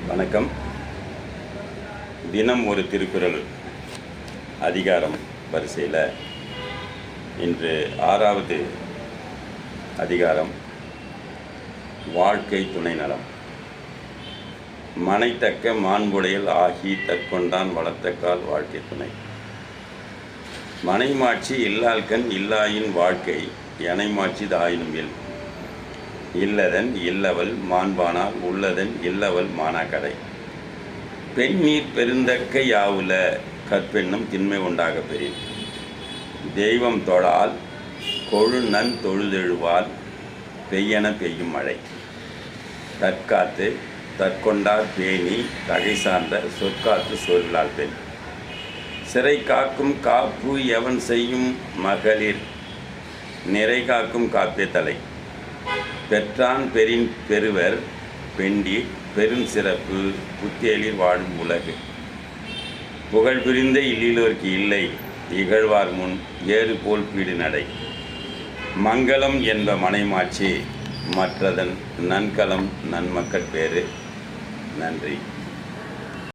வணக்கம். தினம் ஒரு திருக்குறள் அதிகாரம் வரிசையில் இன்று 6வது அதிகாரம், வாழ்க்கை துணை நலம். மனைத்தக்க மாண்புடையல் ஆகி தற்கொண்டான் வளர்த்தக்கால் வாழ்க்கை துணை. மனைமாட்சி இல்லாள்கண் இல்லாயின் வாழ்க்கை எனைமாட்சி தாயினும் இல். இல்லதன் இல்லவள் மாண்பானால் உள்ளதன் இல்லவள் மானாக்கடை. பெண்ணீர் பெருந்தக்க யாவுல கற்பெண்ணும் திண்மை உண்டாக பெறின். தெய்வம் தொழால் கொழு நன் தொழுதெழுவால் பெய்யென பெய்யும் மழை. தற்காத்து தற்கொண்டார் பேணி தகை சார்ந்த சொற்காத்து சொல்லால் பெண். சிறை காக்கும் காப்பு எவன் செய்யும் மகளிர் நிறை காக்கும் காப்பே தலை. பெற்றான் பெரின் பெறுவர் பெண்டி பெருஞ்சிறப்பு புத்தேளிர் வாழும் உலகு. புகழ் புரிந்த இல்லிலோர்க்கு இல்லை இகழ்வார் முன் ஏறு போல் பீடு நடை. மங்களம் என்ப மனைமாட்சி மற்றதன் நன்கலம் நன்மக்கள் பேறு. நன்றி.